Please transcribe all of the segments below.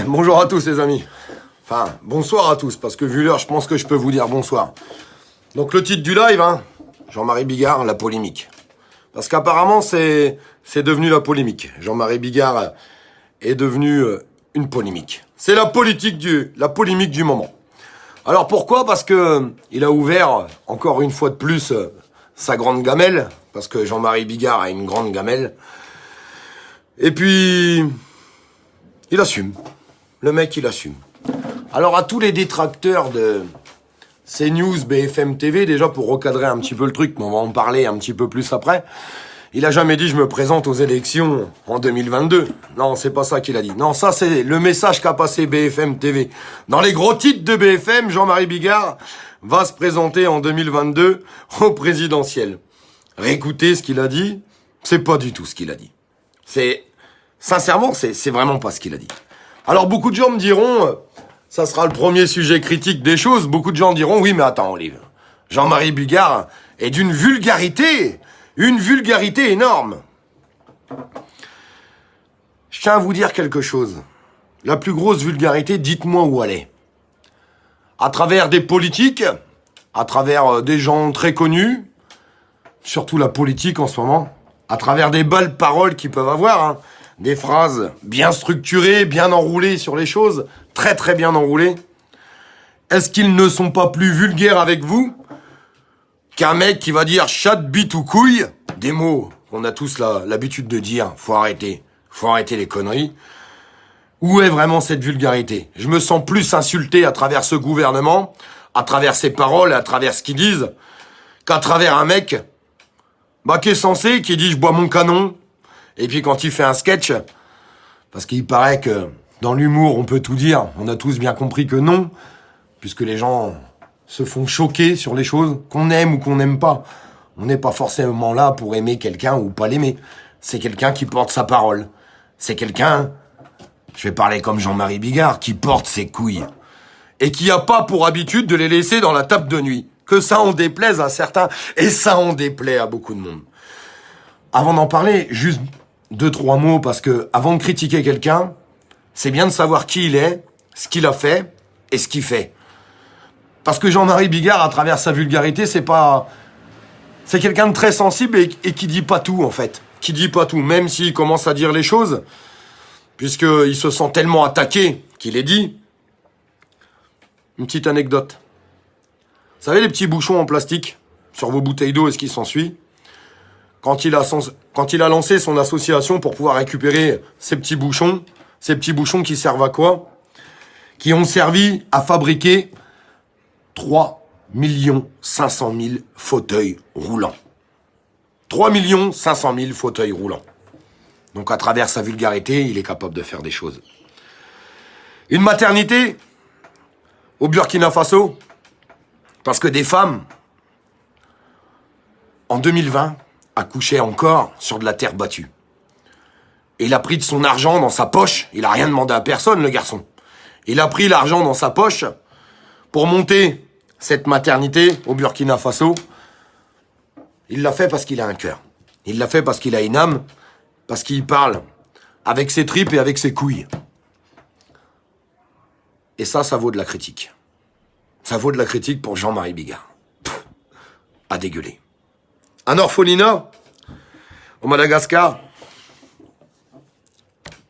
Bonjour à tous les amis. Enfin, bonsoir à tous, parce que vu l'heure, je pense que je peux vous dire bonsoir. Donc le titre du live, Jean-Marie Bigard, la polémique. Parce qu'apparemment, c'est devenu la polémique. Jean-Marie Bigard est devenu une polémique. C'est la polémique du moment. Alors pourquoi? Parce que il a ouvert, encore une fois de plus, sa grande gamelle, parce que Jean-Marie Bigard a une grande gamelle. Et puis, il assume. Le mec, il assume. Alors, à tous les détracteurs de CNews, BFM TV, déjà pour recadrer un petit peu le truc, mais on va en parler un petit peu plus après, il a jamais dit « je me présente aux élections en 2022 ». Non, c'est pas ça qu'il a dit. Non, ça, c'est le message qu'a passé BFM TV. Dans les gros titres de BFM, Jean-Marie Bigard va se présenter en 2022 au présidentiel. Réécoutez ce qu'il a dit, c'est pas du tout ce qu'il a dit. Sincèrement, c'est vraiment pas ce qu'il a dit. Alors, beaucoup de gens me diront, ça sera le premier sujet critique des choses, beaucoup de gens diront, oui, mais attends, Olive, Jean-Marie Bigard est d'une vulgarité, une vulgarité énorme. Je tiens à vous dire quelque chose. La plus grosse vulgarité, dites-moi où elle est. À travers des politiques, à travers des gens très connus, surtout la politique en ce moment, à travers des belles paroles qu'ils peuvent avoir, des phrases bien structurées, bien enroulées sur les choses, très très bien enroulées. Est-ce qu'ils ne sont pas plus vulgaires avec vous qu'un mec qui va dire chatte, bite ou couille, des mots qu'on a tous l'habitude de dire, faut arrêter les conneries. Où est vraiment cette vulgarité? Je me sens plus insulté à travers ce gouvernement, à travers ses paroles, à travers ce qu'ils disent, qu'à travers un mec qui est censé, qui dit je bois mon canon, et puis quand il fait un sketch, parce qu'il paraît que dans l'humour on peut tout dire, on a tous bien compris que non, puisque les gens se font choquer sur les choses, qu'on aime ou qu'on n'aime pas. On n'est pas forcément là pour aimer quelqu'un ou pas l'aimer. C'est quelqu'un qui porte sa parole. C'est quelqu'un, je vais parler comme Jean-Marie Bigard, qui porte ses couilles. Et qui a pas pour habitude de les laisser dans la table de nuit. Que ça en déplaise à certains, et ça en déplaît à beaucoup de monde. Avant d'en parler, juste 2-3 mots, parce que avant de critiquer quelqu'un, c'est bien de savoir qui il est, ce qu'il a fait, et ce qu'il fait. Parce que Jean-Marie Bigard, à travers sa vulgarité, c'est quelqu'un de très sensible et qui dit pas tout, en fait. Qui dit pas tout, même s'il commence à dire les choses, puisqu'il se sent tellement attaqué qu'il les dit. Une petite anecdote. Vous savez les petits bouchons en plastique sur vos bouteilles d'eau et ce qui s'ensuit? Quand il a lancé son association pour pouvoir récupérer ces petits bouchons qui servent à quoi? Qui ont servi à fabriquer 3 500 000 fauteuils roulants. 3 500 000 fauteuils roulants. Donc à travers sa vulgarité, il est capable de faire des choses. Une maternité au Burkina Faso, parce que des femmes, en 2020, accouchaient encore sur de la terre battue. Et il a pris de son argent dans sa poche, il a rien demandé à personne, le garçon. Il a pris l'argent dans sa poche pour monter cette maternité au Burkina Faso. Il l'a fait parce qu'il a un cœur. Il l'a fait parce qu'il a une âme, parce qu'il parle avec ses tripes et avec ses couilles. Et ça vaut de la critique. Ça vaut de la critique pour Jean-Marie Bigard. À dégueuler. Un orphelinat au Madagascar.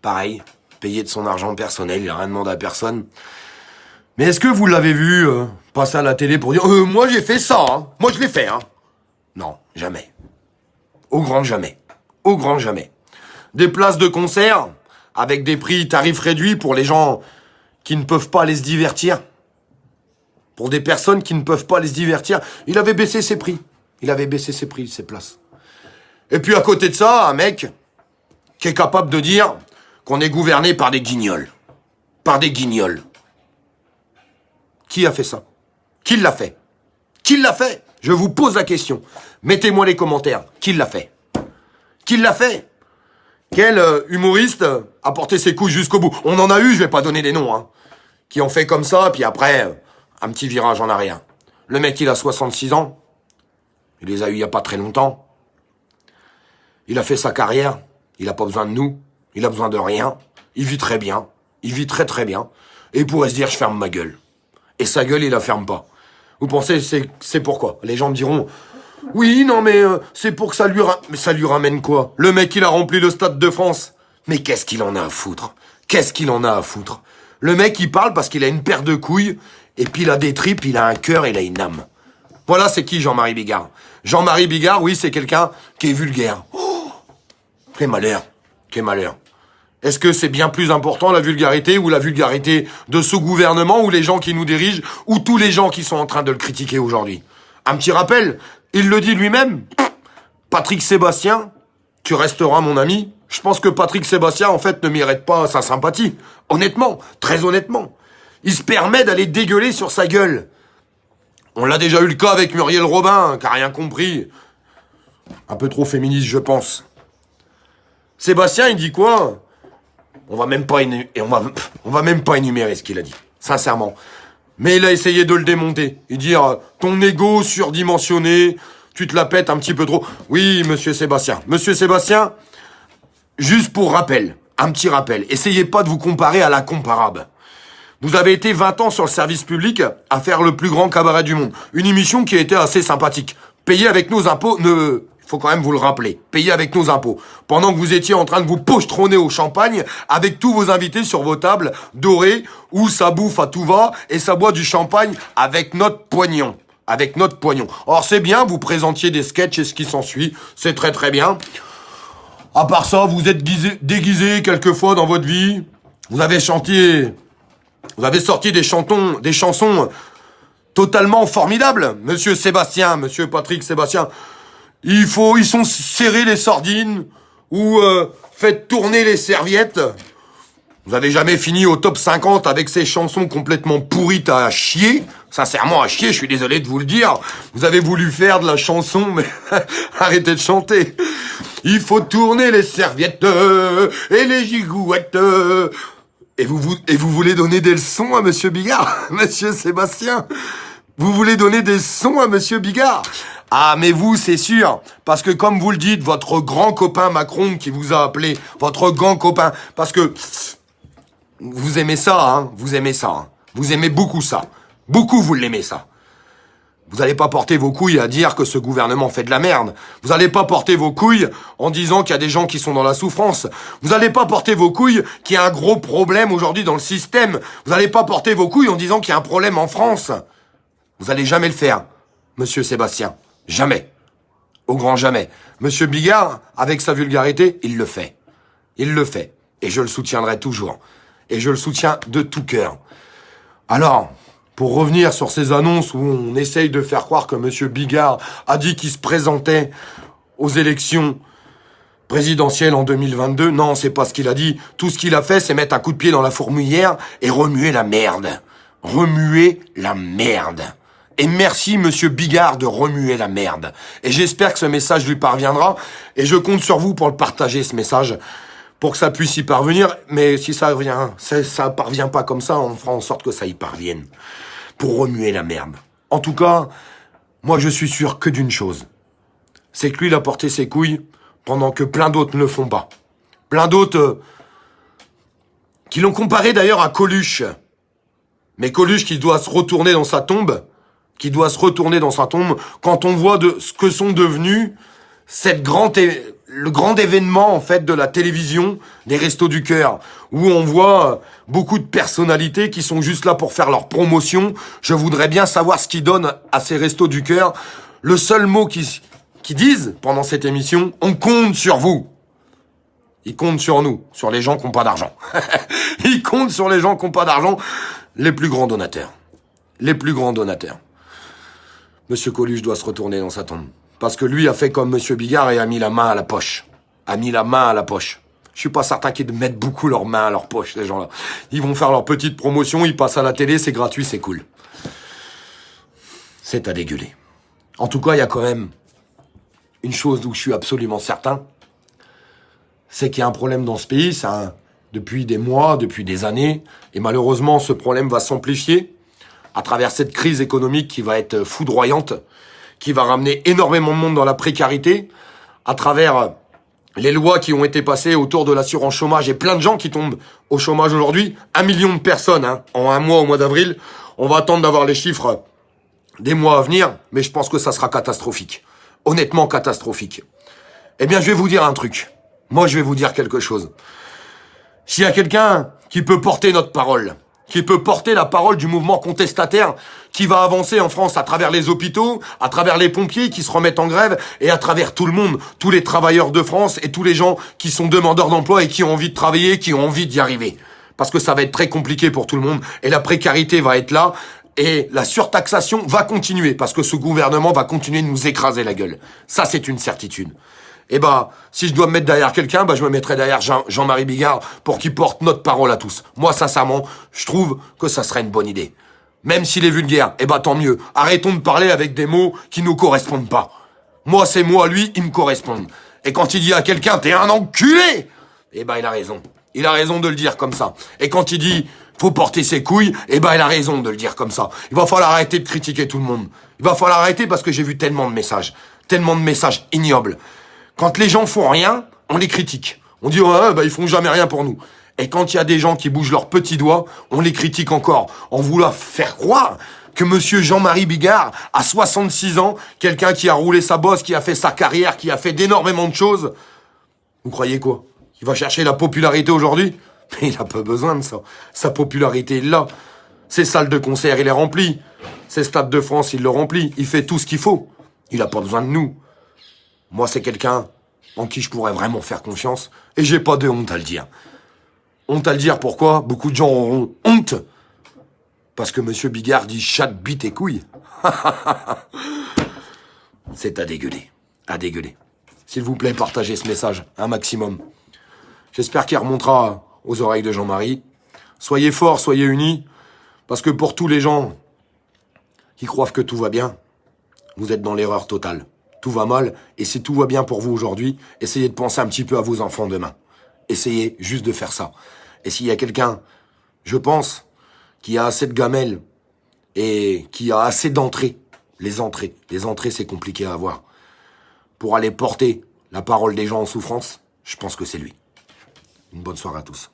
Pareil, payé de son argent personnel, il n'a rien demandé à personne. Mais est-ce que vous l'avez vu passer à la télé pour dire « moi j'ai fait ça, moi je l'ai fait ». Non, jamais. Au grand jamais. Au grand jamais. Des places de concert avec des prix tarifs réduits pour les gens qui ne peuvent pas aller se divertir. Pour des personnes qui ne peuvent pas aller se divertir. Il avait baissé ses prix. Il avait baissé ses prix, ses places. Et puis à côté de ça, un mec qui est capable de dire qu'on est gouverné par des guignols. Par des guignols. Qui a fait ça? Qui l'a fait? Qui l'a fait? Je vous pose la question. Mettez-moi les commentaires. Qui l'a fait? Qui l'a fait? Quel humoriste a porté ses couilles jusqu'au bout? On en a eu, je vais pas donner des noms, qui ont fait comme ça, puis après, un petit virage en arrière. Le mec, il a 66 ans. Il les a eu il y a pas très longtemps. Il a fait sa carrière. Il a pas besoin de nous. il a besoin de rien, il vit très bien, il vit très très bien, et il pourrait se dire, je ferme ma gueule. Et sa gueule, il la ferme pas. Vous pensez, c'est pourquoi? Les gens me diront, oui, non, mais c'est pour que mais ça lui ramène quoi? Le mec, il a rempli le Stade de France. Mais qu'est-ce qu'il en a à foutre? Qu'est-ce qu'il en a à foutre? Le mec, il parle parce qu'il a une paire de couilles, et puis il a des tripes, il a un cœur, il a une âme. Voilà, c'est qui Jean-Marie Bigard? Jean-Marie Bigard, oui, c'est quelqu'un qui est vulgaire. Oh, quel malheur, quel malheur. Est-ce que c'est bien plus important la vulgarité ou la vulgarité de ce gouvernement ou les gens qui nous dirigent ou tous les gens qui sont en train de le critiquer aujourd'hui? Un petit rappel, il le dit lui-même. Patrick Sébastien, tu resteras mon ami. Je pense que Patrick Sébastien, en fait, ne mérite pas sa sympathie. Honnêtement, très honnêtement. Il se permet d'aller dégueuler sur sa gueule. On l'a déjà eu le cas avec Muriel Robin, qui a rien compris. Un peu trop féministe, je pense. Sébastien, il dit quoi? On va même pas énumérer ce qu'il a dit, sincèrement. Mais il a essayé de le démonter. Il dit, ton ego surdimensionné, tu te la pètes un petit peu trop. Oui, monsieur Sébastien. Monsieur Sébastien, juste pour rappel, un petit rappel, essayez pas de vous comparer à la comparable. Vous avez été 20 ans sur le service public à faire le plus grand cabaret du monde. Une émission qui a été assez sympathique. Payée avec nos impôts, faut quand même vous le rappeler, payé avec nos impôts. Pendant que vous étiez en train de vous pochetronner au champagne avec tous vos invités sur vos tables dorées où ça bouffe à tout va et ça boit du champagne avec notre poignon. Avec notre poignon. Or c'est bien, vous présentiez des sketchs et ce qui s'ensuit, c'est très très bien. À part ça, vous êtes déguisé quelquefois dans votre vie. Vous avez sorti des chansons totalement formidables. Monsieur Sébastien, monsieur Patrick Sébastien. Ils sont serrés les sardines ou faites tourner les serviettes. Vous avez jamais fini au top 50 avec ces chansons complètement pourrites à chier. Sincèrement, à chier, je suis désolé de vous le dire. Vous avez voulu faire de la chanson, mais arrêtez de chanter. Il faut tourner les serviettes et les gigouettes. Et vous voulez donner des leçons à monsieur Bigard, monsieur Sébastien? Vous voulez donner des leçons à monsieur Bigard? Ah, mais vous, c'est sûr, parce que comme vous le dites, votre grand copain Macron qui vous a appelé, votre grand copain, parce que vous aimez ça, hein, vous aimez ça, hein. Vous aimez beaucoup ça. Beaucoup, vous l'aimez ça. Vous allez pas porter vos couilles à dire que ce gouvernement fait de la merde. Vous allez pas porter vos couilles en disant qu'il y a des gens qui sont dans la souffrance. Vous allez pas porter vos couilles qu'il y a un gros problème aujourd'hui dans le système. Vous allez pas porter vos couilles en disant qu'il y a un problème en France. Vous allez jamais le faire, monsieur Sébastien. Jamais. Au grand jamais. Monsieur Bigard, avec sa vulgarité, il le fait. Il le fait. Et je le soutiendrai toujours. Et je le soutiens de tout cœur. Alors, pour revenir sur ces annonces où on essaye de faire croire que monsieur Bigard a dit qu'il se présentait aux élections présidentielles en 2022, non, c'est pas ce qu'il a dit. Tout ce qu'il a fait, c'est mettre un coup de pied dans la fourmilière et remuer la merde. Remuer la merde. Et merci, monsieur Bigard, de remuer la merde. Et j'espère que ce message lui parviendra. Et je compte sur vous pour le partager, ce message, pour que ça puisse y parvenir. Mais si ça parvient pas comme ça, on fera en sorte que ça y parvienne. Pour remuer la merde. En tout cas, moi je suis sûr que d'une chose. C'est que lui, il a porté ses couilles pendant que plein d'autres ne le font pas. Plein d'autres qui l'ont comparé d'ailleurs à Coluche. Mais Coluche qui doit se retourner dans sa tombe, quand on voit de ce que sont devenus le grand événement en fait de la télévision des Restos du Cœur, où on voit beaucoup de personnalités qui sont juste là pour faire leur promotion. Je voudrais bien savoir ce qu'ils donnent à ces Restos du Cœur. Le seul mot qu'ils disent pendant cette émission, on compte sur vous. Ils comptent sur nous, sur les gens qui n'ont pas d'argent. Ils comptent sur les gens qui n'ont pas d'argent, les plus grands donateurs. Les plus grands donateurs. Monsieur Coluche doit se retourner dans sa tombe. Parce que lui a fait comme monsieur Bigard et a mis la main à la poche. Je suis pas certain qu'ils mettent beaucoup leurs mains à leur poche, ces gens-là. Ils vont faire leur petite promotion, ils passent à la télé, c'est gratuit, c'est cool. C'est à dégueuler. En tout cas, il y a quand même une chose où je suis absolument certain, c'est qu'il y a un problème dans ce pays, depuis des mois, depuis des années, et malheureusement, ce problème va s'amplifier à travers cette crise économique qui va être foudroyante, qui va ramener énormément de monde dans la précarité, à travers les lois qui ont été passées autour de l'assurance chômage et plein de gens qui tombent au chômage aujourd'hui, 1 million de personnes en un mois au mois d'avril. On va attendre d'avoir les chiffres des mois à venir, mais je pense que ça sera catastrophique. Honnêtement catastrophique. Eh bien, je vais vous dire un truc. Moi, je vais vous dire quelque chose. S'il y a quelqu'un qui peut porter notre parole, qui peut porter la parole du mouvement contestataire, qui va avancer en France à travers les hôpitaux, à travers les pompiers qui se remettent en grève, et à travers tout le monde, tous les travailleurs de France et tous les gens qui sont demandeurs d'emploi et qui ont envie de travailler, qui ont envie d'y arriver. Parce que ça va être très compliqué pour tout le monde, et la précarité va être là, et la surtaxation va continuer, parce que ce gouvernement va continuer de nous écraser la gueule. Ça, c'est une certitude. Eh ben, si je dois me mettre derrière quelqu'un, je me mettrai derrière Jean-Marie Bigard pour qu'il porte notre parole à tous. Moi, sincèrement, je trouve que ça serait une bonne idée. Même s'il est vulgaire, tant mieux. Arrêtons de parler avec des mots qui nous correspondent pas. Moi, ces mots à lui, ils me correspondent. Et quand il dit à quelqu'un, t'es un enculé, il a raison. Il a raison de le dire comme ça. Et quand il dit, faut porter ses couilles, il a raison de le dire comme ça. Il va falloir arrêter de critiquer tout le monde. Il va falloir arrêter parce que j'ai vu tellement de messages ignobles. Quand les gens font rien, on les critique. On dit, ils font jamais rien pour nous. Et quand il y a des gens qui bougent leurs petits doigts, on les critique encore. En voulant faire croire que monsieur Jean-Marie Bigard, à 66 ans, quelqu'un qui a roulé sa bosse, qui a fait sa carrière, qui a fait d'énormément de choses, vous croyez quoi? Il va chercher la popularité aujourd'hui? Mais il a pas besoin de ça. Sa popularité, il l'a. Ses salles de concert, il les remplit. Ses stades de France, il le remplit. Il fait tout ce qu'il faut. Il a pas besoin de nous. Moi, c'est quelqu'un en qui je pourrais vraiment faire confiance, et j'ai pas de honte à le dire. Honte à le dire, pourquoi? Beaucoup de gens auront honte, parce que monsieur Bigard dit chatte, bite et couille. C'est à dégueuler. À dégueuler. S'il vous plaît, partagez ce message, un maximum. J'espère qu'il remontera aux oreilles de Jean-Marie. Soyez forts, soyez unis, parce que pour tous les gens qui croient que tout va bien, vous êtes dans l'erreur totale. Tout va mal, et si tout va bien pour vous aujourd'hui, essayez de penser un petit peu à vos enfants demain. Essayez juste de faire ça. Et s'il y a quelqu'un, je pense, qui a assez de gamelles et qui a assez d'entrées, les entrées c'est compliqué à avoir, pour aller porter la parole des gens en souffrance, je pense que c'est lui. Une bonne soirée à tous.